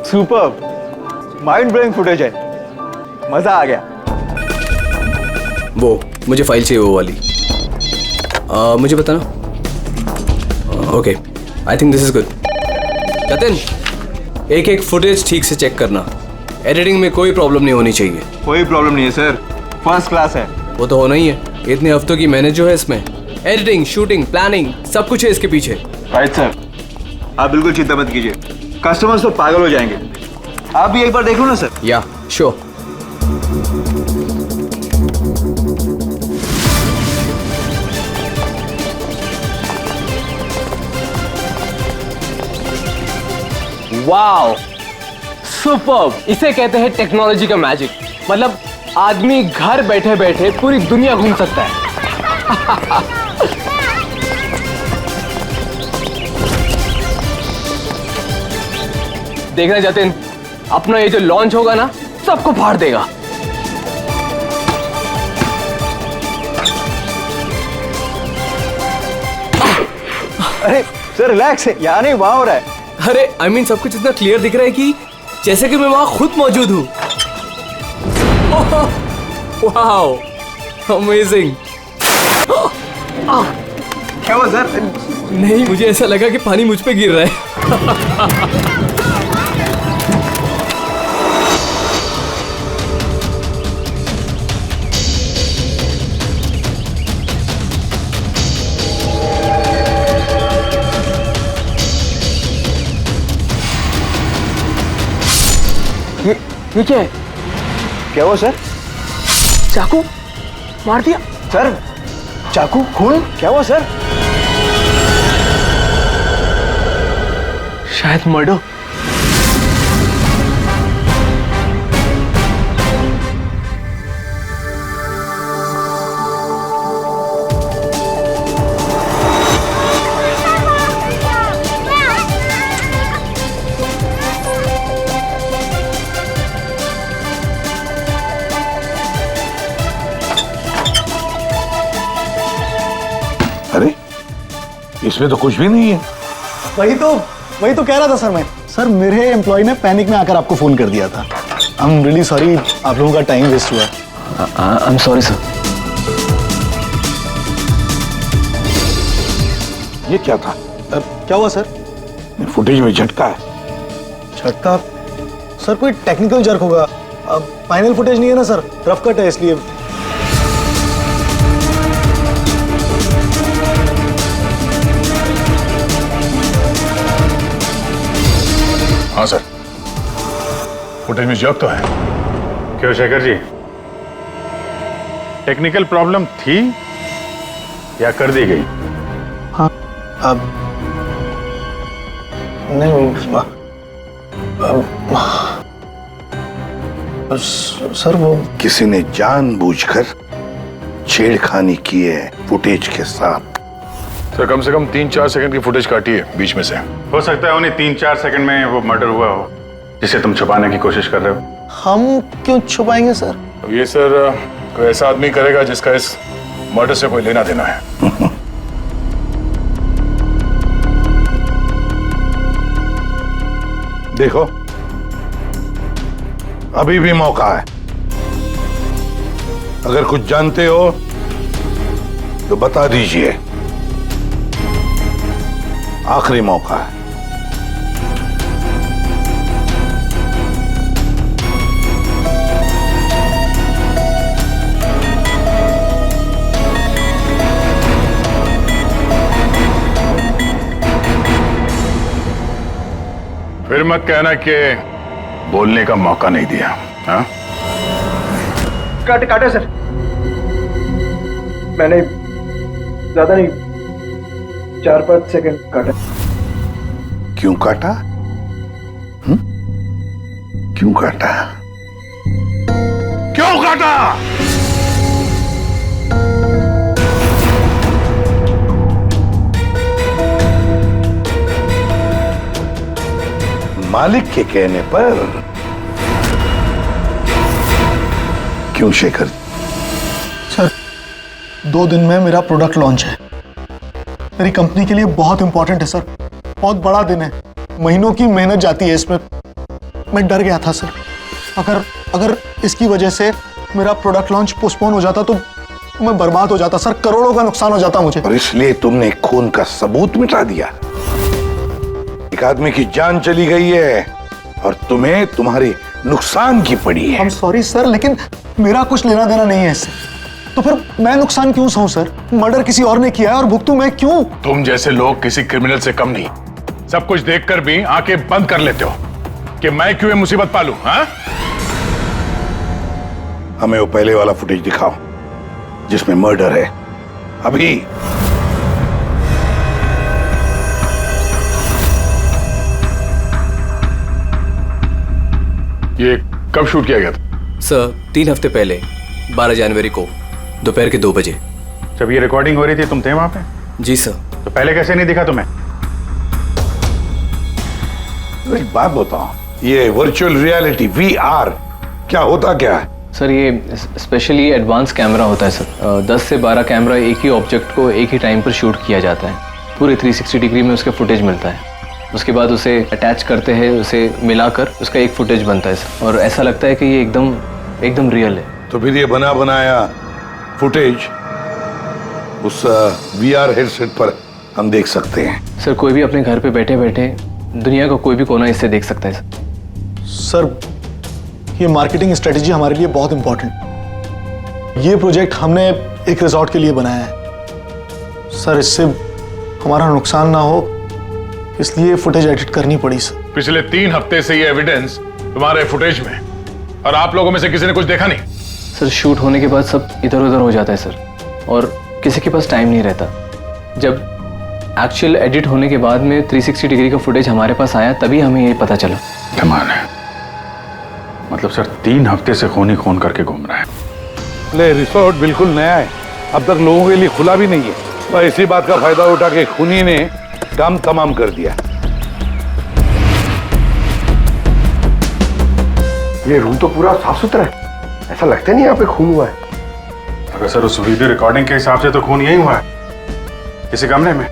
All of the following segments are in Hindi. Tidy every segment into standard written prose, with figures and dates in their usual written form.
सुपर, माइंड ब्लोइंग फुटेज है, मजा आ गया। वो मुझे फाइल चाहिए, वो वाली। मुझे बताना। Okay, I think this is good. Jatin, एक एक फुटेज ठीक से चेक करना। एडिटिंग में कोई प्रॉब्लम नहीं होनी चाहिए। कोई प्रॉब्लम नहीं है सर, फर्स्ट क्लास है। वो तो होना ही है, इतने हफ्तों की मेहनत जो है इसमें, एडिटिंग, शूटिंग, प्लानिंग, सब कुछ है इसके पीछे। राइट सर, आप बिल्कुल चिंता मत कीजिए, कस्टमर्स तो पागल हो जाएंगे। आप भी एक बार देख लो ना सर। या श्योर। Wow, superb! इसे कहते हैं टेक्नोलॉजी का मैजिक। मतलब आदमी घर बैठे बैठे पूरी दुनिया घूम सकता है। देखना जतिन, अपना ये जो लॉन्च होगा ना, सबको फाड़ देगा। अरे सर रिलैक्स है, यहाँ नहीं वहाँ हो रहा है। अरे आई मीन सब कुछ इतना क्लियर दिख रहा है कि जैसे कि मैं वहां खुद मौजूद हूँ। Wow, amazing. क्या हुआ सर? नहीं, मुझे ऐसा लगा कि पानी मुझ पे गिर रहा है। ये क्या है? क्या हुआ सर? चाकू मार दिया सर, चाकू, खून, क्या हुआ सर? शायद मर्डर। अरे इसमें तो कुछ भी नहीं है। वही तो कह रहा था सर मैं। सर मेरे एम्प्लॉय ने पैनिक में आकर आपको फोन कर दिया था। आई एम रियली सॉरी, आप लोगों का टाइम वेस्ट हुआ। I am sorry sir. ये क्या था? क्या हुआ सर? फुटेज में झटका है। झटका? सर कोई टेक्निकल जर्क होगा। फाइनल फुटेज नहीं है ना सर, रफ कट है इसलिए। हाँ सर, फुटेज में जर्क तो है। क्यों शेखर जी, टेक्निकल प्रॉब्लम थी या कर दी गई? हाँ, अब नहीं सर, वो किसी ने जानबूझकर छेड़खानी की है फुटेज के साथ। सर कम से कम 3-4 सेकंड की फुटेज काटी है बीच में से। हो सकता है उन्हें 3-4 सेकंड में वो मर्डर हुआ हो जिसे तुम छुपाने की कोशिश कर रहे हो। हम क्यों छुपाएंगे सर? अब ये सर कोई ऐसा आदमी करेगा जिसका इस मर्डर से कोई लेना देना है। देखो, अभी भी मौका है। अगर कुछ जानते हो तो बता दीजिए, आखिरी मौका है। फिर मत कहना कि बोलने का मौका नहीं दिया। हाँ, काटे सर, मैंने ज्यादा नहीं, 4-5 सेकंड काटा। क्यों काटा? क्यों काटा? क्यों काटा? मालिक के कहने पर। क्यों शेखर? सर 2 दिन में मेरा प्रोडक्ट लॉन्च है। मेरी कंपनी के लिए बहुत इंपॉर्टेंट है सर, बहुत बड़ा दिन है। महीनों की मेहनत जाती है इसमें। मैं डर गया था सर। अगर इसकी वजह से मेरा प्रोडक्ट लॉन्च पोस्टपोन हो जाता तो मैं बर्बाद हो जाता सर, करोड़ों का नुकसान हो जाता मुझे। और इसलिए तुमने खून का सबूत मिटा दिया। एक आदमी की जान चली गई है और तुम्हें तुम्हारे नुकसान की पड़ी है। I'm सॉरी सर, लेकिन मेरा कुछ लेना देना नहीं है इससे। तो फिर मैं नुकसान क्यों सहूं सर? मर्डर किसी और ने किया है और भुगतूं मैं क्यों? तुम जैसे लोग किसी क्रिमिनल से कम नहीं। सब कुछ देखकर भी आंखें बंद कर लेते हो कि मैं क्यों ये मुसीबत पालूं, हाँ? हमें वो पहले वाला फुटेज दिखाओ जिसमें मर्डर है। अभी। ये कब शूट किया गया था? सर 3 हफ्ते पहले 12 जनवरी को दोपहर के 2 बजे। जब ये रिकॉर्डिंग हो रही थी तुम थे वहां पे? जी सर। तो पहले कैसे नहीं दिखा तुम्हें? एक बात बताओ, ये वर्चुअल रियलिटी VR क्या होता क्या है? सर ये स्पेशली एडवांस कैमरा होता है सर। 10 से 12 कैमरा एक ही ऑब्जेक्ट को एक ही टाइम पर शूट किया जाता है। पूरे 360 डिग्री में उसका फुटेज मिलता है। उसके बाद उसे अटैच करते हैं, उसे मिलाकर उसका एक फुटेज बनता है सर। और ऐसा लगता है कि ये एकदम रियल है। तो फिर ये बना बनाया फुटेज उस VR हेडसेट पर हम देख सकते हैं। सर कोई भी अपने घर पे बैठे बैठे दुनिया का कोई भी कोना इससे देख सकता है सर। सर ये मार्केटिंग स्ट्रेटेजी हमारे लिए बहुत इंपॉर्टेंट। ये प्रोजेक्ट हमने एक रिजॉर्ट के लिए बनाया है सर। इससे हमारा नुकसान ना हो इसलिए फुटेज एडिट करनी पड़ी सर। पिछले 3 हफ्ते से ये एविडेंस तुम्हारे फुटेज में, और आप लोगों में से किसी ने कुछ देखा नहीं? सर शूट होने के बाद सब इधर उधर हो जाता है सर, और किसी के पास टाइम नहीं रहता। जब एक्चुअल एडिट होने के बाद में 360 डिग्री का फुटेज हमारे पास आया तभी हमें ये पता चला। कमाल है। मतलब सर 3 हफ्ते से खून ही खून करके घूम रहा है। ले रिसोर्ट बिल्कुल नया है, अब तक लोगों के लिए खुला भी नहीं है, और इसी बात का फायदा उठा के खूनी ने काम तमाम कर दिया। ये रूम तो पूरा साफ सुथरा है, ऐसा लगता नहीं यहाँ पे खून हुआ है। अगर सर उस वीडियो रिकॉर्डिंग के हिसाब से तो खून यही हुआ है, किसी कमरे में।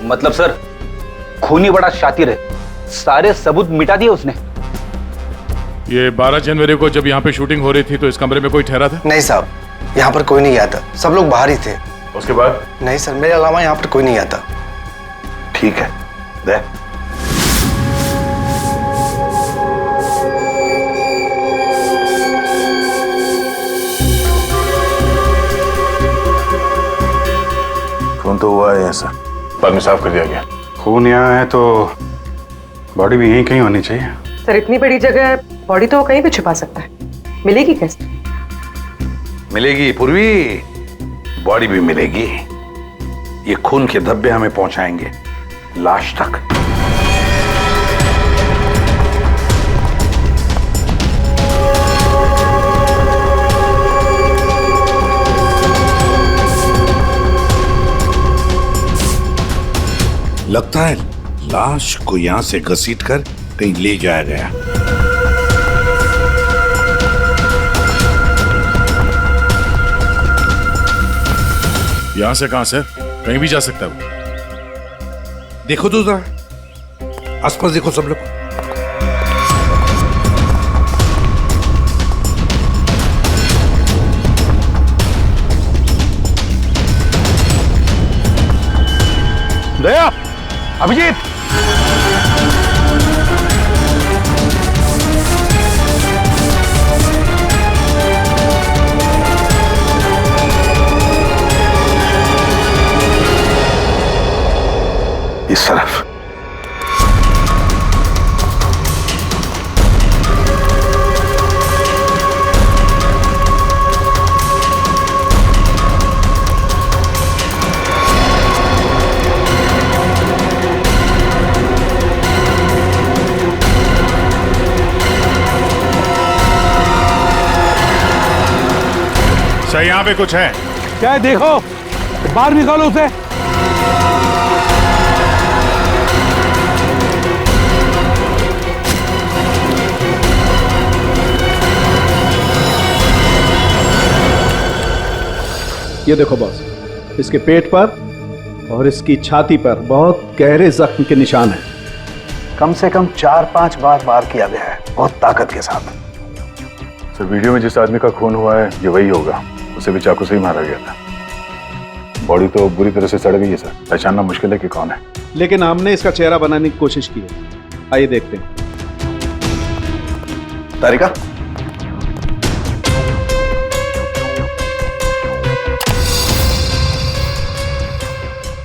मतलब सर खूनी बड़ा शातिर है, सारे सबूत मिटा दिए उसने। ये 12 जनवरी को जब यहाँ पे शूटिंग हो रही थी तो इस कमरे में कोई ठहरा था? नहीं साहब, यहाँ पर कोई नहीं गया था, सब लोग बाहर ही थे। उसके बाद? नहीं सर, मेरे अलावा यहाँ पर कोई नहीं गया था। ठीक है, दे। खून तो हुआ है सर, बाद में साफ कर दिया गया। खून यहाँ है तो बॉडी भी यहीं कहीं होनी चाहिए। सर इतनी बड़ी जगह बॉडी तो कहीं भी छुपा सकता है, मिलेगी कैसे? मिलेगी पूर्वी, बॉडी भी मिलेगी। ये खून के धब्बे हमें पहुंचाएंगे लाश तक। लगता है लाश को यहां से घसीटकर कहीं ले जाया गया। यहां से कहां सर? कहीं भी जा सकता है वो। देखो तो जरा आसपास देखो सब लोग। दया, अभिजीत, इस तरफ। सर यहाँ पे कुछ है? क्या है देखो, बाहर निकालो उसे। ये देखो बॉस, इसके पेट पर और इसकी छाती पर बहुत गहरे जख्म के निशान हैं। कम से कम 4-5 बार वार किया गया है। बहुत ताकत के साथ। सर वीडियो में जिस आदमी का खून हुआ है ये वही होगा, उसे भी चाकू से ही मारा गया था। बॉडी तो बुरी तरह से सड़ गई है सर, पहचानना मुश्किल है कि कौन है। लेकिन हमने इसका चेहरा बनाने की कोशिश की है, आइए देखते हैं। तारिका,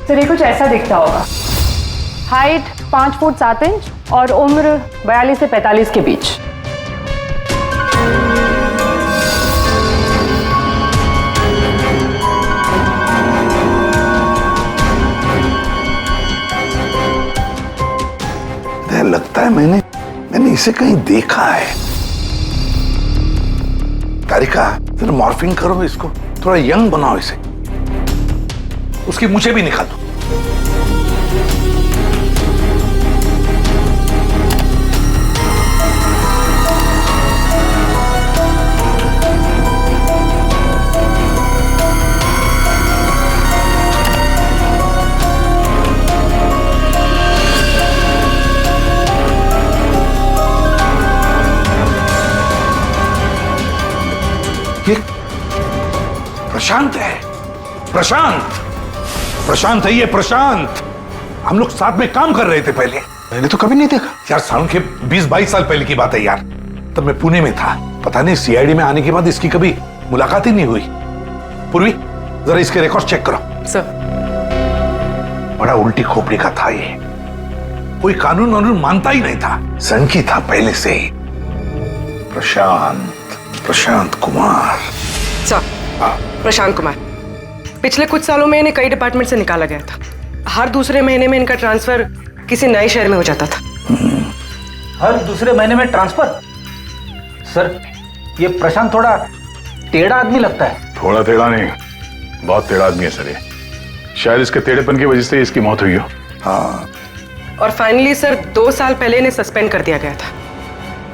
सर ये कुछ ऐसा दिखता होगा। हाइट 5 फुट 7 इंच और उम्र 42 से 45 के बीच। लगता है मैंने इसे कहीं देखा है। तारिका, फिर मॉर्फिंग करो इसको, थोड़ा यंग बनाओ इसे, उसकी मुझे भी निकालो। ये प्रशांत है, प्रशांत है ये, प्रशांत। हम लोग साथ में काम कर रहे थे पहले। मैंने तो कभी नहीं देखा यार, सालों के 20-22 साल पहले की बात है यार। तब मैं पुणे में था, पता नहीं सीआईडी में आने के बाद इसकी कभी मुलाकात ही नहीं हुई। पूर्वी, जरा इसके रिकॉर्ड चेक करो। सर, बड़ा उल्टी खोपड़ी का था ये, कोई कानून वानून मानता ही नहीं था, सनकी था पहले से ही। प्रशांत कुमार। सर, प्रशांत कुमार पिछले कुछ सालों में इन्हें कई डिपार्टमेंट से निकाला गया था। हर दूसरे महीने में इनका ट्रांसफर किसी नए शहर में हो जाता था। हर दूसरे महीने में ट्रांसफर? सर, ये प्रशांत थोड़ा टेढ़ा आदमी लगता है। थोड़ा टेढ़ा नहीं, बहुत टेढ़ा आदमी है सर ये। शायद इसके टेढ़ेपन की वजह से इसकी मौत हुई हो। हाँ, और फाइनली सर 2 साल पहले इन्हें सस्पेंड कर दिया गया था।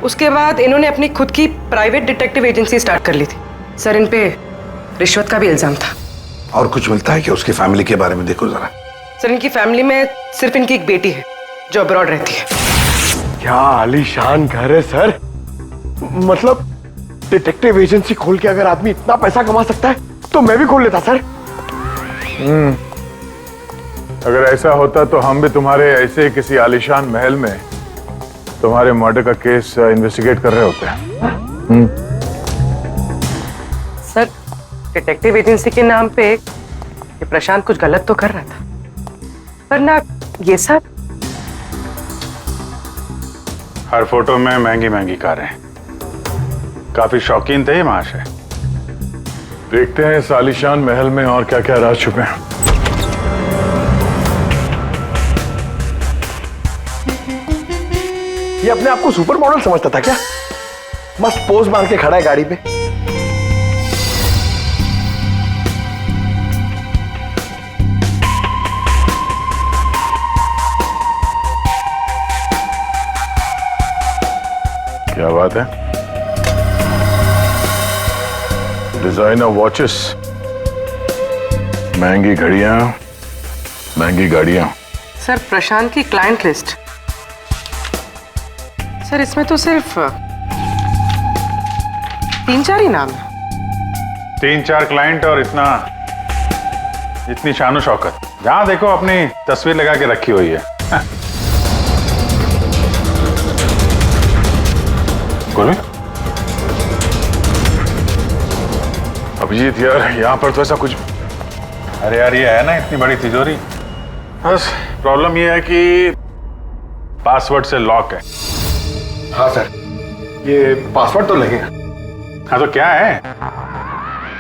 उसके बाद इन्होंने अपनी खुद की प्राइवेट डिटेक्टिव एजेंसी स्टार्ट कर ली थी। सर, इन पे रिश्वत का भी इल्जाम था। और कुछ मिलता है कि उसकी फैमिली के बारे में देखो जरा। सर, इनकी फैमिली में सिर्फ इनकी एक बेटी है जो अब्रॉड रहती है। क्या आलीशान घर है सर। मतलब डिटेक्टिव एजेंसी खोल के अगर आदमी इतना पैसा कमा सकता है तो मैं भी खोल लेता सर। अगर ऐसा होता तो हम भी तुम्हारे ऐसे किसी आलीशान महल में तुम्हारे मर्डर का केस इन्वेस्टिगेट कर रहे होते हैं। सर, डिटेक्टिव एजेंसी के नाम पे ये प्रशांत कुछ गलत तो कर रहा था, पर ना ये सब। हर फोटो में महंगी महंगी कारें, काफी शौकीन थे ये महाशय। देखते हैं इस आलीशान महल में और क्या क्या राज छुपे हैं। ये अपने आप को सुपर मॉडल समझता था क्या? मस्त पोज मार के खड़ा है गाड़ी पे। क्या बात है, डिजाइनर वॉचेस, महंगी घड़ियां, महंगी गाड़ियां। सर, प्रशांत की क्लाइंट लिस्ट, सर इसमें तो सिर्फ 3-4 ही नाम है। 3-4 क्लाइंट और इतनी शानो शौकत। जहां देखो अपनी तस्वीर लगा के रखी हुई है। बोलो अभिजीत यार, यहाँ पर तो ऐसा कुछ। अरे यार, ये है ना इतनी बड़ी तिजोरी, बस प्रॉब्लम ये है कि पासवर्ड से लॉक है। हाँ सर, ये पासवर्ड तो लगेगा। हाँ तो क्या है?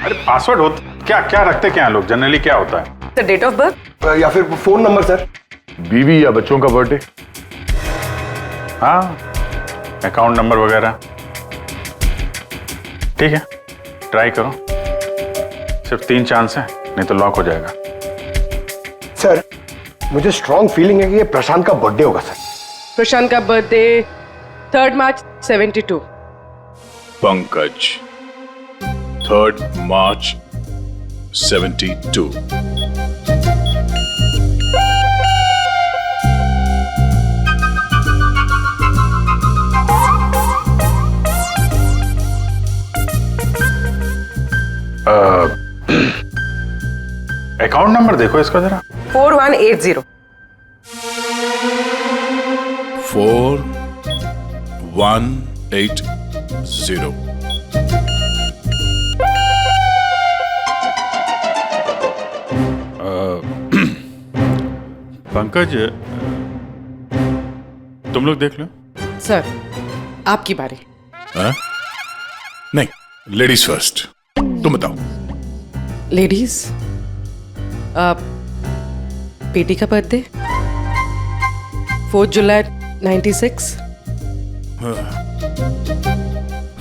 अरे पासवर्ड होता क्या रखते क्या लोग जनरली, क्या होता है? सर, डेट ऑफ बर्थ या फिर फोन नंबर सर। बीवी या बच्चों का बर्थडे, हाँ, अकाउंट नंबर वगैरह। ठीक है, ट्राई करो। सिर्फ 3 चांस है, नहीं तो लॉक हो जाएगा। सर, मुझे स्ट्रॉन्ग फीलिंग है कि ये प्रशांत का बर्थडे होगा सर। प्रशांत का बर्थडे 3 मार्च 72। पंकज 3 मार्च 72। अकाउंट नंबर देखो इसका जरा। 4180। 4180। पंकज, तुम लोग देख लो। सर आपकी बारी। हाँ? नहीं, लेडीज फर्स्ट। तुम बताओ। लेडीज, बेटी का बर्थडे 4 जुलाई 96।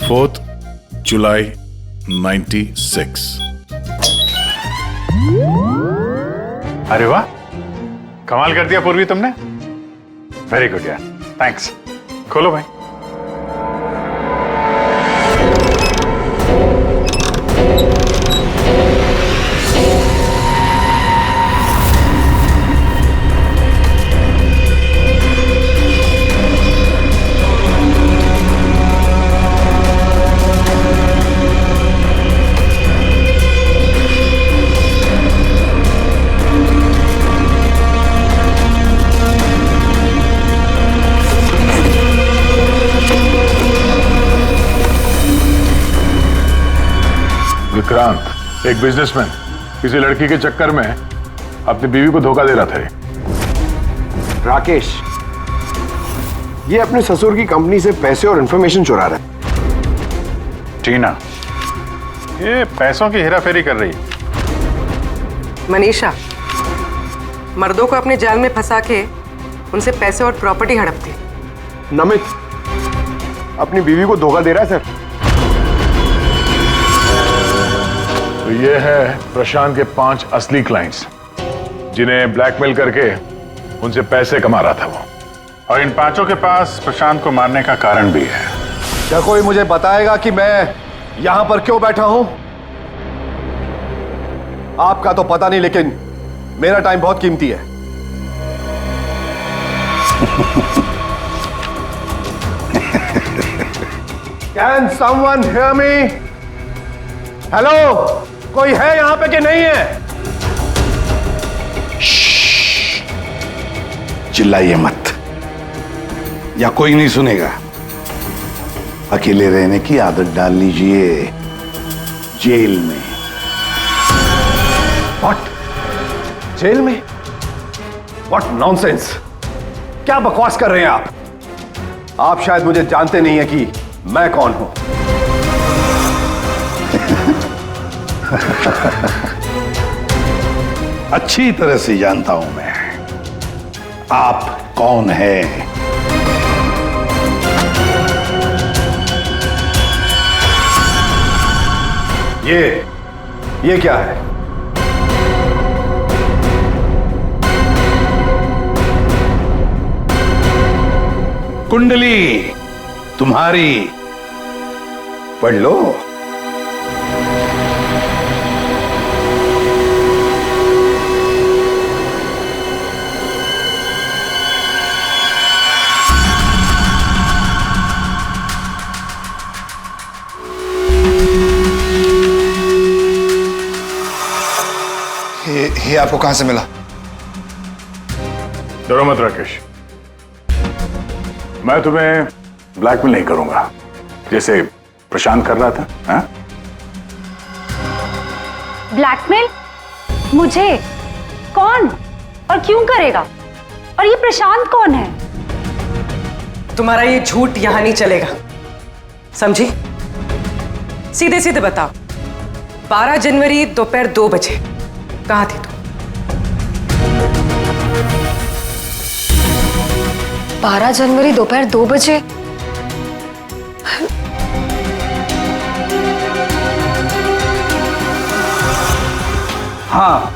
4 जुलाई 96। अरे वाह, कमाल कर दिया पूर्वी तुमने। वेरी गुड यार, थैंक्स। खोलो भाई। विक्रांत, एक बिजनेसमैन, किसी लड़की के चक्कर में अपनी बीवी को धोखा दे रहा था। राकेश, ये अपने ससुर की कंपनी से पैसे और इंफॉर्मेशन चुरा रहा है। टीना, ये पैसों की हेराफेरी कर रही है। मनीषा, मर्दों को अपने जाल में फंसा के उनसे पैसे और प्रॉपर्टी हड़पती। नमित अपनी बीवी को धोखा दे रहा है सर। तो ये है प्रशांत के 5 असली क्लाइंट्स, जिन्हें ब्लैकमेल करके उनसे पैसे कमा रहा था वो। और इन 5 के पास प्रशांत को मारने का कारण भी है। क्या कोई मुझे बताएगा कि मैं यहां पर क्यों बैठा हूं? आपका तो पता नहीं, लेकिन मेरा टाइम बहुत कीमती है। Can someone hear me? Hello, कोई है यहां पे कि नहीं है? चिल्लाइए मत, या कोई नहीं सुनेगा। अकेले रहने की आदत डाल लीजिए जेल में। What? जेल में? What nonsense? क्या बकवास कर रहे हैं आप? आप शायद मुझे जानते नहीं हैं कि मैं कौन हूं। अच्छी तरह से जानता हूं मैं आप कौन हैं। ये क्या है? कुंडली तुम्हारी, पढ़ लो। ये आपको कहां से मिला? डरो मत राकेश, मैं तुम्हें ब्लैकमेल नहीं करूंगा जैसे प्रशांत कर रहा था। हाँ? ब्लैकमेल? मुझे? कौन और क्यों करेगा? और ये प्रशांत कौन है? तुम्हारा ये झूठ यहां नहीं चलेगा, समझी? सीधे सीधे बताओ, 12 जनवरी दोपहर 2 बजे कहां थी तुम? 12 जनवरी दोपहर 2 बजे? हाँ,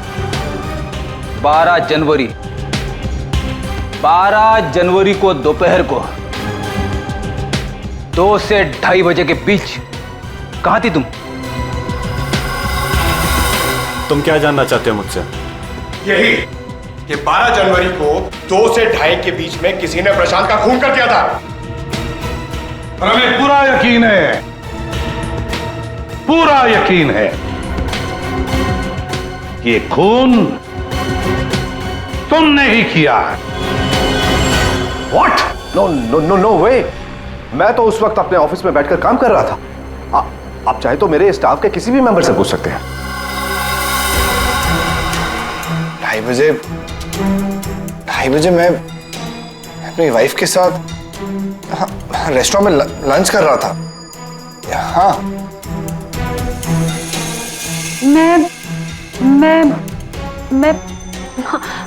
12 जनवरी। 12 जनवरी को दोपहर को 2 से 2:30 बजे के बीच कहां थी तुम? तुम क्या जानना चाहते हो मुझसे? यही कि 12 जनवरी को 2 से 2:30 के बीच में किसी ने प्रशांत का खून कर दिया था। और हमें पूरा यकीन है, पूरा यकीन है ये खून तुमने ही किया। What? No no no no way. मैं तो उस वक्त अपने ऑफिस में बैठकर काम कर रहा था। आप चाहे तो मेरे स्टाफ के किसी भी मेंबर से पूछ सकते हैं। 2:30 बजे मैं अपनी वाइफ के साथ रेस्टोरेंट में लंच कर रहा था।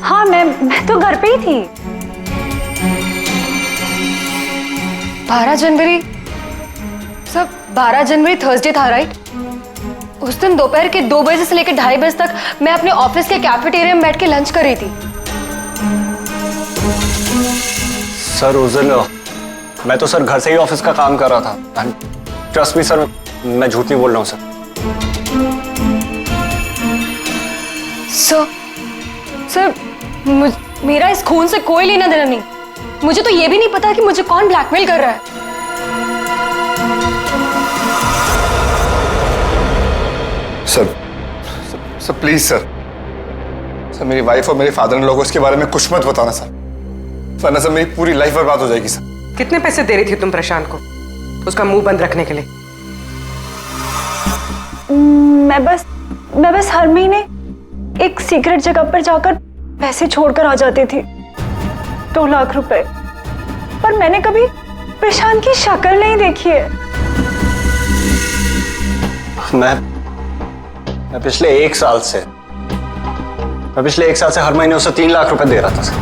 हाँ, मैं तो घर पे ही थी। 12 जनवरी सब 12 जनवरी थर्सडे था, राइट? उस दिन दोपहर के 2 बजे से लेकर 2:30 बजे तक मैं अपने ऑफिस के कैफेटेरिया में बैठ के लंच कर रही थी। सर उस दिन मैं तो सर घर से ही ऑफिस का काम कर रहा था। ट्रस्ट मी सर, मैं झूठ नहीं बोल रहा हूँ सर। सर मेरा इस खून से कोई लेना देना नहीं। मुझे तो ये भी नहीं पता कि मुझे कौन ब्लैकमेल कर रहा है। सर प्लीज सर मेरी वाइफ और मेरे फादर इन लोगों इसके बारे में कुछ मत बताना सर, वरना सर मेरी पूरी लाइफ बर्बाद हो जाएगी सर। कितने पैसे दे रही थी तुम प्रशांत को उसका मुंह बंद रखने के लिए? मैं बस हर महीने एक सीक्रेट जगह पर जाकर पैसे छोड़कर आ जाती थी, 2 लाख रुपए। पर मैंने कभी प्रशांत की शक्ल नहीं देखी है। मैं पिछले 1 साल से हर महीने उसे 3 लाख रुपए दे रहा था सर।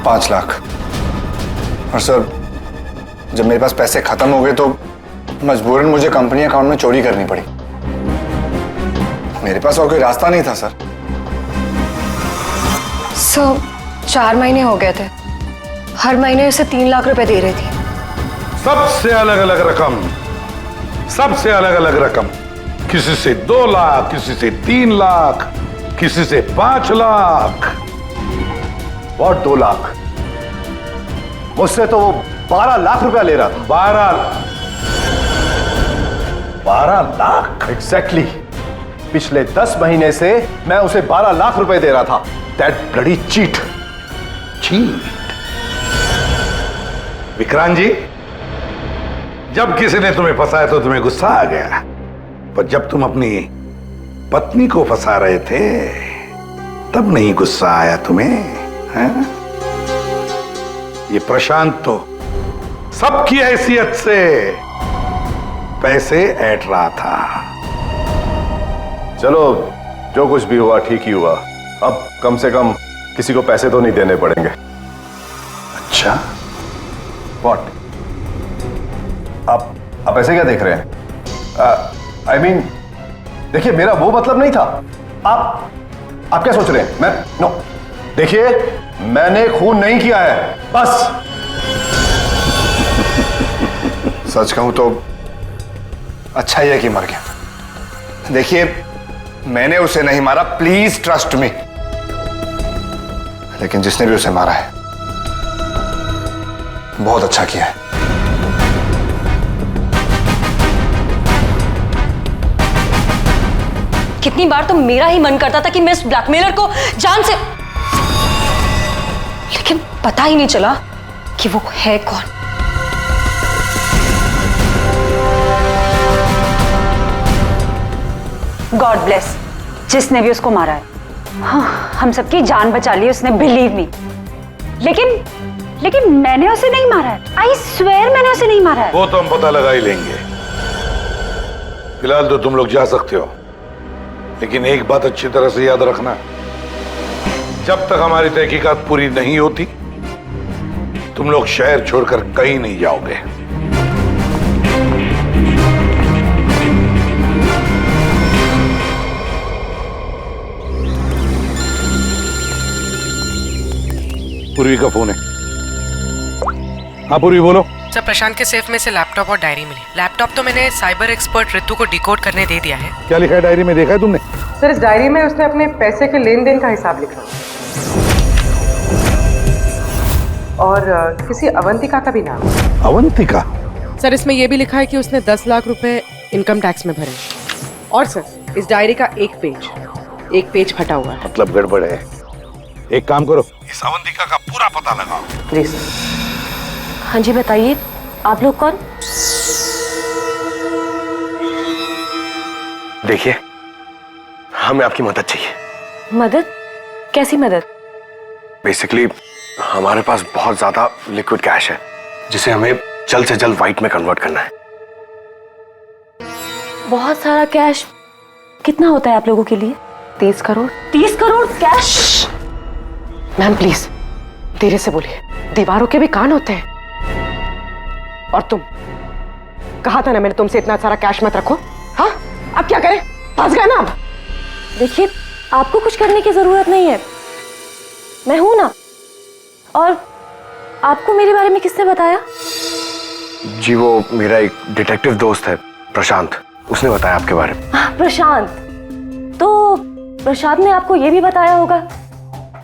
5 लाख। और सर जब मेरे पास पैसे खत्म हो गए तो मजबूरन मुझे कंपनी अकाउंट में चोरी करनी पड़ी। मेरे पास और कोई रास्ता नहीं था सर। 4 महीने हो गए थे, हर महीने उसे 3 लाख रुपए दे रही थी। सबसे अलग अलग रकम, किसी से 2 लाख, किसी से 3 लाख, किसी से 5 लाख। और 2 लाख? मुझसे तो वो 12 लाख रुपया ले रहा था। 12 लाख? एग्जैक्टली। पिछले 10 महीने से मैं उसे 12 लाख रुपए दे रहा था। That bloody cheat. Vikrant ji, जब किसी ने तुम्हें फंसाया तो तुम्हें गुस्सा आ गया, पर जब तुम अपनी पत्नी को फंसा रहे थे तब नहीं गुस्सा आया तुम्हें, हैं? ये प्रशांत तो सबकी हैसियत से पैसे ऐंठ रहा था। चलो जो कुछ भी हुआ ठीक ही हुआ। अब कम से कम किसी को पैसे तो नहीं देने पड़ेंगे। अच्छा, व्हाट? आप ऐसे क्या देख रहे हैं? आई मीन देखिए, मेरा वो मतलब नहीं था। आप क्या सोच रहे हैं? मैं नो, देखिए मैंने खून नहीं किया है, बस। सच कहूं तो अच्छा ही है कि मर गया। देखिए मैंने उसे नहीं मारा, प्लीज ट्रस्ट मी। लेकिन जिसने भी उसे मारा है बहुत अच्छा किया है। कितनी बार तो मेरा ही मन करता था कि मैं इस ब्लैकमेलर को जान से, लेकिन पता ही नहीं चला कि वो है कौन। गॉड ब्लेस जिसने भी उसको मारा है। हाँ, हम सबकी जान बचा ली उसने, बिलीव मी। लेकिन मैंने उसे नहीं मारा है। आई स्वेयर मैंने उसे नहीं मारा है। वो तो हम पता लगा ही लेंगे। फिलहाल तो तुम लोग जा सकते हो, लेकिन एक बात अच्छी तरह से याद रखना, जब तक हमारी तहकीकात पूरी नहीं होती तुम लोग शहर छोड़कर कहीं नहीं जाओगे। पूर्वी का फोन है। हाँ पूर्वी बोलो। सर, प्रशांत के सेफ में से लैपटॉप और डायरी मिली। लैपटॉप तो मैंने साइबर एक्सपर्ट रितु को डिकोड करने दे दिया है। क्या लिखा है डायरी में, देखा है तुमने? सर, इस डायरी में उसने अपने पैसे के लेन देन का हिसाब लिखा और किसी अवंतिका का भी नाम। अवंतिका? सर, इसमें यह भी लिखा है कि उसने 10 लाख रुपए इनकम टैक्स में भरे। और सर, इस डायरी का एक पेज फटा हुआ है। मतलब गड़बड़ है। एक काम करो, इस अवंतिका का पूरा पता लगाओ। प्लीज। हाँ जी बताइए, आप लोग कौन? देखिए, हमें आपकी मदद चाहिए। मदद? कैसी मदद? बेसिकली हमारे पास बहुत ज्यादा लिक्विड कैश है जिसे हमें जल्द से जल्द व्हाइट में कन्वर्ट करना है। बहुत सारा कैश? कितना होता है आप लोगों के लिए? 30 crore. 30 crore cash? Ma'am please धीरे से बोलिए, दीवारों के भी कान होते हैं। और तुम, कहा था ना मैंने तुमसे इतना सारा कैश मत रखो। हाँ, अब क्या करें? फंस गए ना अब। देखिए, आपको कुछ करने की जरूरत नहीं है, मैं हूं ना। और आपको मेरे बारे में किसने बताया? जी वो मेरा एक डिटेक्टिव दोस्त है प्रशांत, उसने बताया आपके बारे में। प्रशांत? तो प्रशांत ने आपको यह भी बताया होगा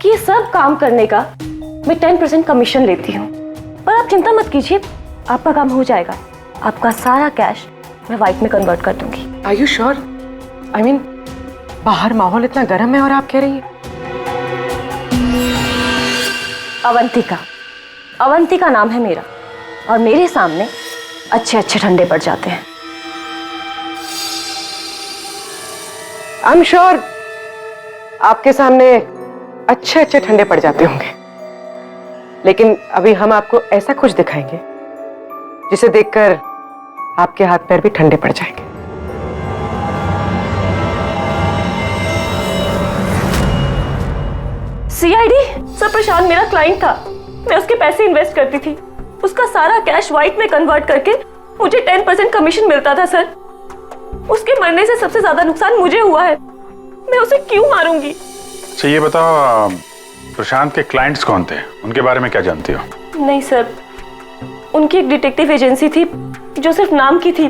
कि ये सब काम करने का मैं 10% कमीशन लेती हूँ। पर आप चिंता मत कीजिए, आपका काम हो जाएगा। आपका सारा कैश मैं व्हाइट में कन्वर्ट कर दूंगी। Are you sure? I mean, बाहर माहौल इतना गर्म है और आप कह रही हैं। अवंतिका नाम है मेरा, और मेरे सामने अच्छे अच्छे ठंडे पड़ जाते हैं। आई एम श्योर आपके सामने अच्छे अच्छे ठंडे पड़ जाते होंगे, लेकिन अभी हम आपको ऐसा कुछ दिखाएंगे जिसे देखकर आपके हाथ पैर भी ठंडे पड़ जाएंगे। सीआईडी? सर, प्रशांत मेरा क्लाइंट था, मैं उसके पैसे इन्वेस्ट करती थी। उसका सारा कैश व्हाइट में कन्वर्ट करके मुझे 10% कमीशन मिलता था सर। उसके मरने से सबसे ज्यादा नुकसान मुझे हुआ है, मैं उसे क्यों मारूंगी? अच्छा ये बताओ, प्रशांत के क्लाइंट्स कौन थे, उनके बारे में क्या जानती हो? नहीं सर, उनकी एक डिटेक्टिव एजेंसी थी जो सिर्फ नाम की थी।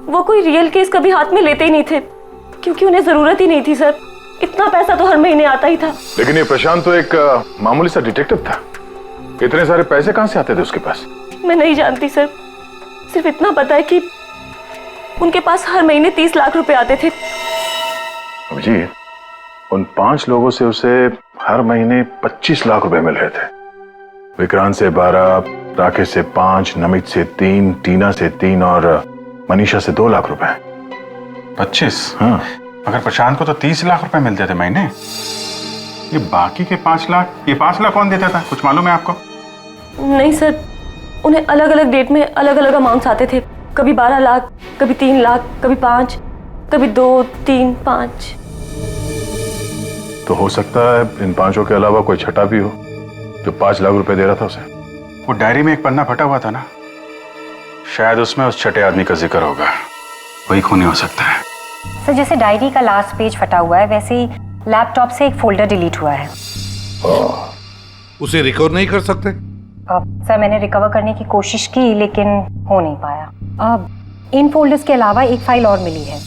वो कोई रियल केस कभी हाथ में लेते ही नहीं थे, क्योंकि उन्हें जरूरत ही नहीं थी सर। इतना पैसा तो हर महीने आता ही था। लेकिन ये प्रशांत तो एक मामूली सा डिटेक्टिव था, इतने सारे पैसे कहां से आते थे उसके पास? मैं नहीं जानती सर, सिर्फ इतना पता है कि उनके पास हर महीने 30 लाख रुपए आते थे। जी, उन 5 लोगों से उसे हर महीने 25 लाख रुपए मिल रहे थे। विक्रांत से 12, राकेश से 5, नमित से 3, टीना से 3 और मनीषा से 2 लाख रुपए। 25? हाँ। अगर प्रशांत को तो 30 लाख रुपए मिलते थे महीने, ये बाकी के 5 लाख, ये 5 लाख कौन देता था, कुछ मालूम है आपको? नहीं सर, उन्हें अलग अलग डेट में अलग अलग अमाउंट्स आते थे। कभी 12 लाख, कभी 3 लाख, कभी 5, कभी 2, 3, 5। तो हो सकता है इन 5 के अलावा कोई छठा भी हो जो 5 लाख रुपए दे रहा था उसे। वो डायरी में एक पन्ना फटा हुआ था ना, शायद उसमें उस छठे आदमी का जिक्र होगा, वही खूनी हो सकता है। सर, जैसे डायरी का लास्ट पेज फटा हुआ है, वैसे ही लैपटॉप से एक फोल्डर डिलीट हुआ है। उसे रिकवर नहीं कर सकते? सर, मैंने रिकवर करने की कोशिश की लेकिन हो नहीं पाया। अब इन फोल्डर्स के अलावा एक फाइल और मिली है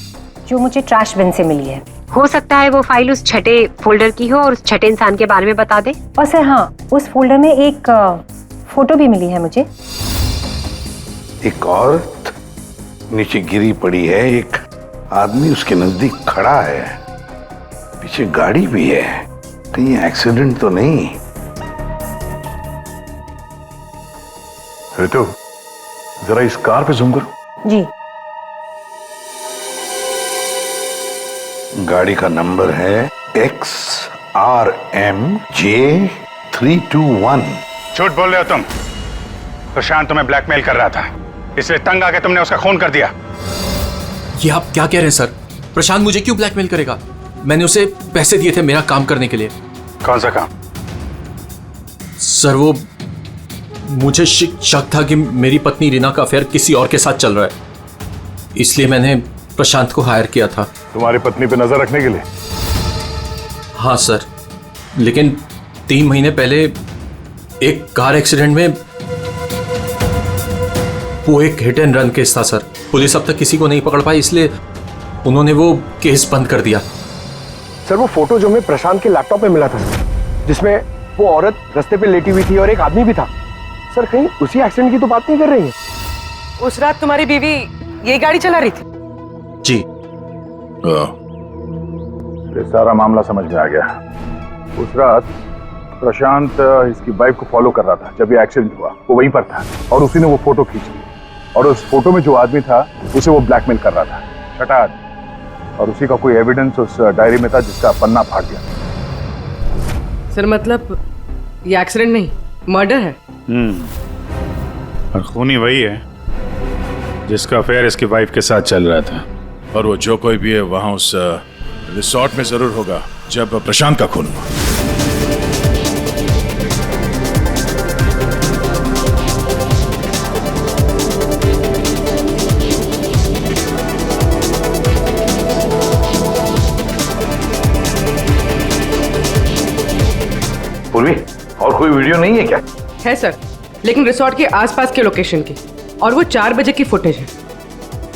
जो मुझे ट्रैश बिन से मिली है। हो सकता है वो फाइल उस छठे फोल्डर की हो और उस छठे इंसान के बारे में बता दे। और सर हाँ, उस फोल्डर में एक फोटो भी मिली है मुझे। एक औरत नीचे गिरी पड़ी है, एक आदमी उसके नजदीक खड़ा है, पीछे गाड़ी भी है। कहीं एक्सीडेंट तो नहीं? ऋतु, जरा इस कार पे जूम करो। जी। गाड़ी का नंबर है XRMJ321। झूठ बोल रहे हो तुम। प्रशांत तुम्हें ब्लैकमेल कर रहा था, इसलिए तंग आके तुमने उसका खून कर दिया। ये आप क्या कह रहे हैं सर? प्रशांत मुझे क्यों ब्लैकमेल करेगा? मैंने उसे पैसे दिए थे मेरा काम करने के लिए। कौन सा काम? सर वो मुझे शक था कि मेरी पत्नी रीना का अफेयर किसी और के साथ चल रहा है, इसलिए मैंने प्रशांत को हायर किया था। तुम्हारी पत्नी पे नजर रखने के लिए? हाँ सर, लेकिन 3 महीने पहले एक कार एक्सीडेंट में, वो एक हिट एंड रन केस था सर। पुलिस अब तक किसी को नहीं पकड़ पाई, इसलिए उन्होंने वो केस बंद कर दिया। सर वो फोटो जो हमें प्रशांत के लैपटॉप में मिला था, जिसमें वो औरत रास्ते पे लेटी हुई थी और एक आदमी भी था। सर कहीं उसी एक्सीडेंट की तो बात नहीं कर रही है? उस रात तुम्हारी बीवी ये गाड़ी चला रही थी? जी। ये सारा मामला समझ में आ गया। उस रात प्रशांत इसकी वाइफ को फॉलो कर रहा था। जब ये एक्सीडेंट हुआ वो वहीं पर था और उसी ने वो फोटो खींच ली, और उस फोटो में जो आदमी था उसे वो ब्लैकमेल कर रहा था, छठा आदमी। और उसी का कोई एविडेंस उस डायरी में था जिसका पन्ना फाड़ गया। सर मतलब ये एक्सीडेंट नहीं, मर्डर है। और खूनी वही है जिसका अफेयर इसकी वाइफ के साथ चल रहा था। और वो जो कोई भी है वहां उस रिसोर्ट में जरूर होगा जब प्रशांत का खून हुआ। पूर्वी, और कोई वीडियो नहीं है क्या? है सर, लेकिन रिसोर्ट के आसपास के लोकेशन की, और वो 4 बजे की फुटेज है।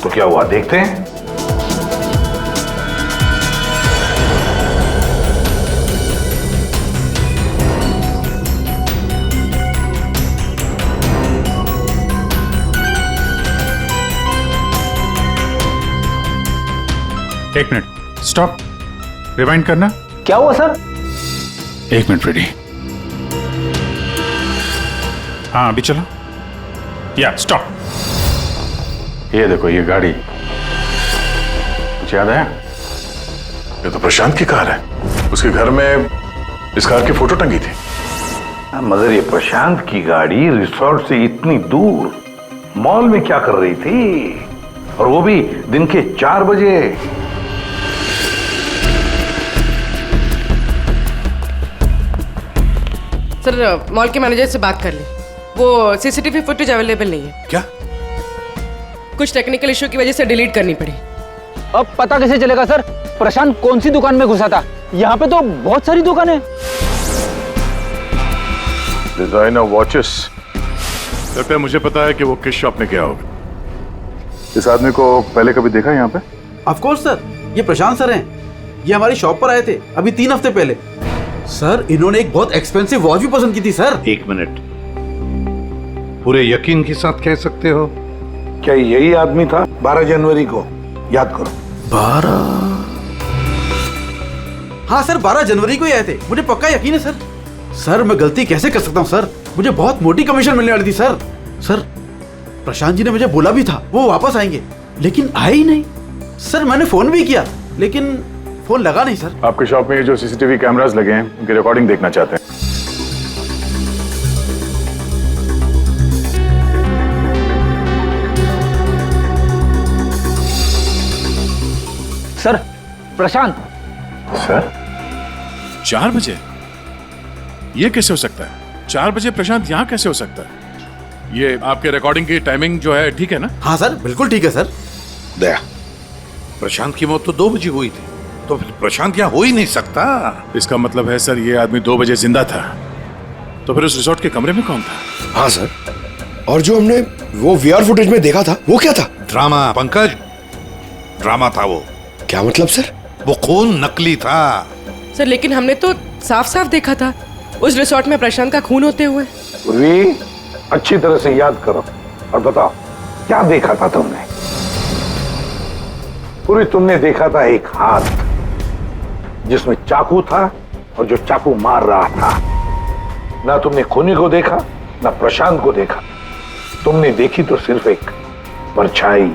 तो क्या हुआ, देखते हैं। एक मिनट, स्टॉप, रिवाइंड करना। क्या हुआ सर? एक मिनट रेडी। हाँ अभी चलो। या स्टॉप। ये देखो ये गाड़ी, कुछ याद आया? ये तो प्रशांत की कार है। उसके घर में इस कार की फोटो टंगी थी। मगर ये प्रशांत की गाड़ी रिसोर्ट से इतनी दूर मॉल में क्या कर रही थी, और वो भी दिन के 4 बजे? सर मॉल के मैनेजर से बात कर ली, वो सीसीटीवी फुटेज अवेलेबल नहीं है। क्या? कुछ टेक्निकल इशू की वजह से डिलीट करनी पड़ी। अब पता कैसे चलेगा सर प्रशांत कौन सी दुकान में घुसा था? यहाँ पे तो बहुत सारी दुकानें। Designer watches. लगता है मुझे पता है कि वो किस शॉप में गया होगा। इस आदमी को पहले कभी देखा यहाँ पे? ऑफ कोर्स सर, ये प्रशांत सर हैं। ये हमारी शॉप पर आए थे अभी 3 हफ्ते पहले। सर इन्होंने एक बहुत एक्सपेंसिव वॉच भी पसंद की थी सर। 1 मिनट, पूरे यकीन के साथ कह सकते हो क्या यही आदमी था 12 जनवरी को? याद करो। 12? हाँ सर, 12 जनवरी को ही आए थे, मुझे पक्का यकीन है सर। सर मैं गलती कैसे कर सकता हूँ सर, मुझे बहुत मोटी कमीशन मिलने वाली थी सर। सर प्रशांत जी ने मुझे बोला भी था वो वापस आएंगे, लेकिन आए ही नहीं। सर मैंने फोन भी किया लेकिन फोन लगा नहीं सर। आपके शॉप में ये जो सीसीटीवी कैमरास लगे हैं उनकी रिकॉर्डिंग देखना चाहते हैं। सर प्रशांत। सर 4 बजे? ये कैसे हो सकता है? 4 बजे प्रशांत यहाँ कैसे हो सकता है? ये आपके रिकॉर्डिंग की टाइमिंग जो है ठीक है ना? हाँ सर बिल्कुल ठीक है सर। दया, प्रशांत की मौत तो 2 बजे हुई थी, तो फिर प्रशांत यहाँ हो ही नहीं सकता। इसका मतलब है सर ये आदमी 2 बजे जिंदा था, तो फिर उस रिसोर्ट के कमरे में कौन था? हाँ सर, और जो हमने वो वीआर फुटेज में देखा था वो क्या था? ड्रामा पंकज, ड्रामा था वो। क्या मतलब सर? वो खून नकली था। सर लेकिन हमने तो साफ साफ देखा था उस रिसोर्ट में प्रशांत का खून होते हुए। पूर्वी, अच्छी तरह से याद करो और बताओ क्या देखा था तुमने? पूरी तुमने देखा था एक हाथ जिसमें चाकू था और जो चाकू मार रहा था। ना तुमने खूनी को देखा ना प्रशांत को देखा, तुमने देखी तो सिर्फ एक परछाई,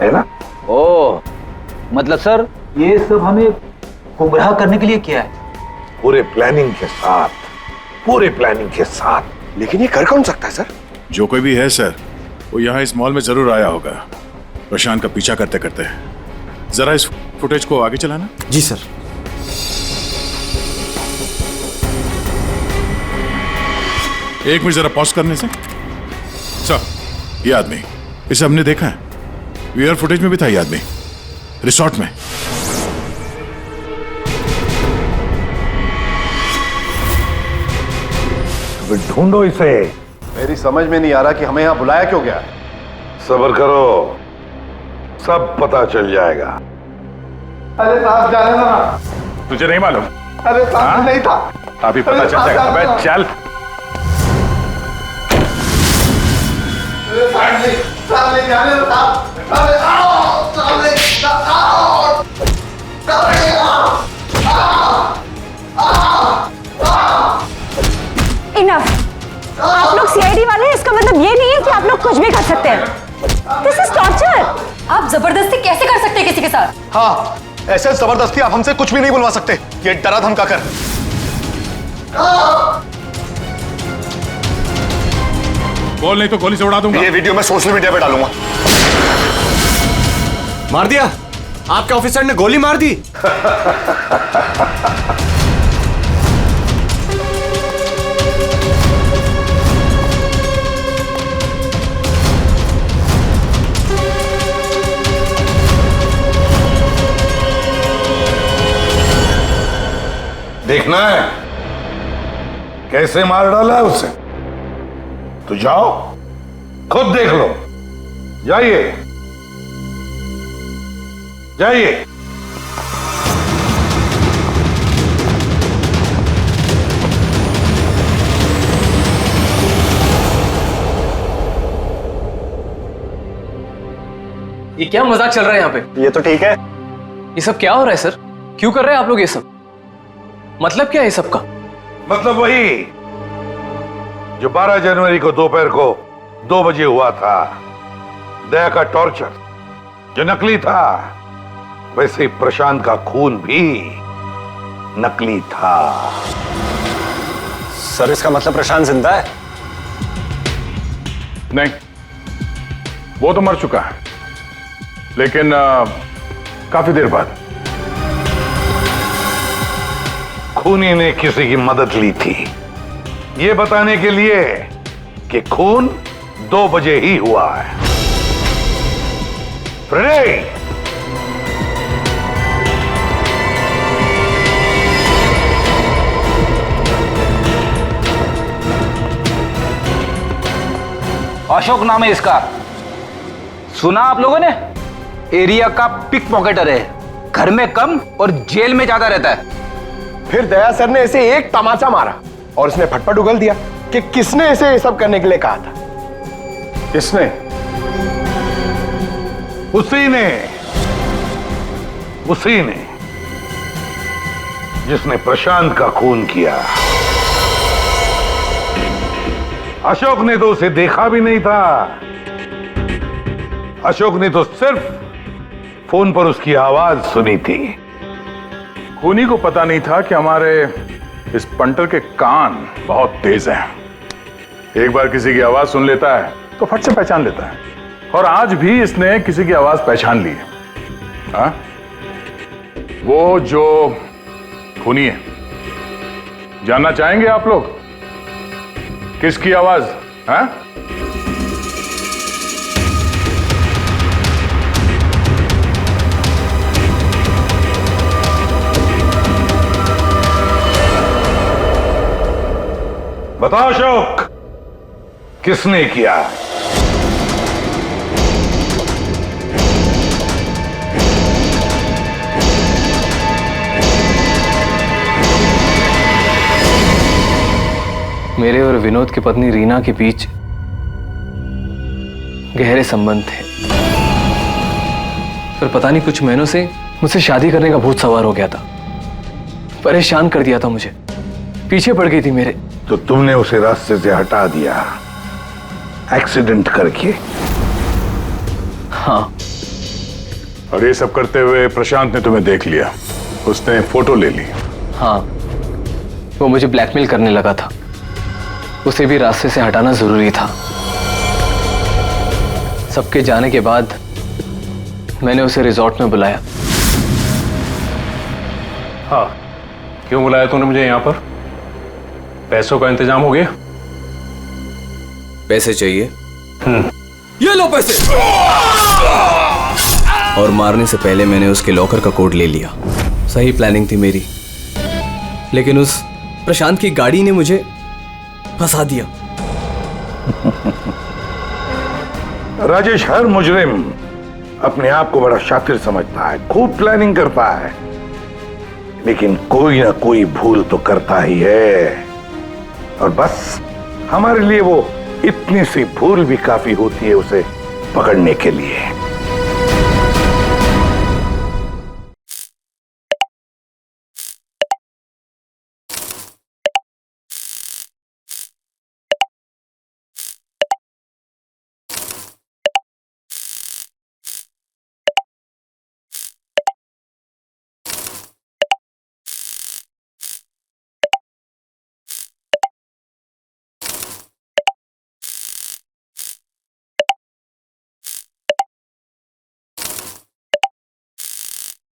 है ना? ओ मतलब सर ये सब हमें गुमराह करने के लिए किया है? पूरे प्लानिंग के साथ, पूरे प्लानिंग के साथ। लेकिन ये कर कौन सकता है सर? जो कोई भी है सर वो यहाँ इस मॉल में जरूर आया होगा प्रशांत का पीछा करते करते। जरा इस फुटेज को आगे चलाना। जी सर। एक मिनट जरा पॉज करने से। सर ये आदमी, इसे हमने देखा है, वीआर फुटेज में भी था ये आदमी रिसोर्ट में। तो ढूंढो इसे। मेरी समझ में नहीं आ रहा कि हमें यहाँ बुलाया क्यों गया। सब्र करो, सब पता चल जाएगा। अरे साहब जाने दो ना। तुझे नहीं मालूम? अरे साहब नहीं था। अभी पता चल जाएगा। अबे चल। साहब नहीं जाने दो साहब। अरे आओ, साहब नहीं, आओ, साहब नहीं, आओ। इनफ। आप लोग सीआईडी वाले हैं, इसका मतलब ये नहीं है कि आप लोग कुछ भी कर सकते हैं। This is torture. आप जबरदस्ती कैसे कर सकते हैं किसी के साथ? हाँ, ऐसे जबरदस्ती आप हमसे कुछ भी नहीं बुलवा सकते। ये डरा धमका कर। बोल नहीं तो गोली से उड़ा दूंगा। ये वीडियो मैं सोशल मीडिया पे डालूंगा। मार दिया, आपके ऑफिसर ने गोली मार दी। देखना है कैसे मार डाला है उसे? तो जाओ, खुद देख लो। जाइए जाइए। ये क्या मजाक चल रहा है यहाँ पे? ये तो ठीक है। ये सब क्या हो रहा है सर? क्यों कर रहे हैं आप लोग ये सब? मतलब क्या है सबका? मतलब वही जो 12 जनवरी को दोपहर को 2 बजे हुआ था, दया का टॉर्चर जो नकली था, वैसे ही प्रशांत का खून भी नकली था। सर, इसका मतलब प्रशांत जिंदा है? नहीं, वो तो मर चुका है, लेकिन काफी देर बाद। खूनी ने किसी की मदद ली थी ये बताने के लिए कि खून 2 बजे ही हुआ है। फ्रेडे, अशोक नाम है इसका। सुना आप लोगों ने? एरिया का पिक पॉकेटर है, घर में कम और जेल में ज्यादा रहता है। फिर दया सर ने इसे एक तमाचा मारा और उसने फटफट उगल दिया कि किसने इसे ये सब करने के लिए कहा था। किसने? उसी ने जिसने प्रशांत का खून किया। अशोक ने तो उसे देखा भी नहीं था। अशोक ने तो सिर्फ फोन पर उसकी आवाज सुनी थी। खूनी को पता नहीं था कि हमारे इस पंटर के कान बहुत तेज हैं। एक बार किसी की आवाज सुन लेता है तो फट से पहचान लेता है, और आज भी इसने किसी की आवाज पहचान ली है। हाँ? वो जो खूनी है, जानना चाहेंगे आप लोग किसकी आवाज? हाँ? बताओ अशोक, किसने किया? मेरे और विनोद की पत्नी रीना के बीच गहरे संबंध थे, पर पता नहीं कुछ महीनों से मुझसे शादी करने का भूत सवार हो गया था। परेशान कर दिया था मुझे, पीछे पड़ गई थी मेरे। तो तुमने उसे रास्ते से हटा दिया एक्सीडेंट करके? हाँ। और ये सब करते हुए प्रशांत ने तुम्हें देख लिया, उसने फोटो ले ली। हाँ, वो मुझे ब्लैकमेल करने लगा था। उसे भी रास्ते से हटाना जरूरी था। सबके जाने के बाद मैंने उसे रिजॉर्ट में बुलाया। हाँ, क्यों बुलाया तूने मुझे यहां पर? पैसों का इंतजाम हो गया? पैसे चाहिए? ये लो पैसे। और मारने से पहले मैंने उसके लॉकर का कोड ले लिया। सही प्लानिंग थी मेरी, लेकिन उस प्रशांत की गाड़ी ने मुझे फंसा दिया। राजेश हर मुजरिम अपने आप को बड़ा शातिर समझता है, खूब प्लानिंग करता है, लेकिन कोई ना कोई भूल तो करता ही है। और बस हमारे लिए वो इतनी सी भूल भी काफी होती है उसे पकड़ने के लिए।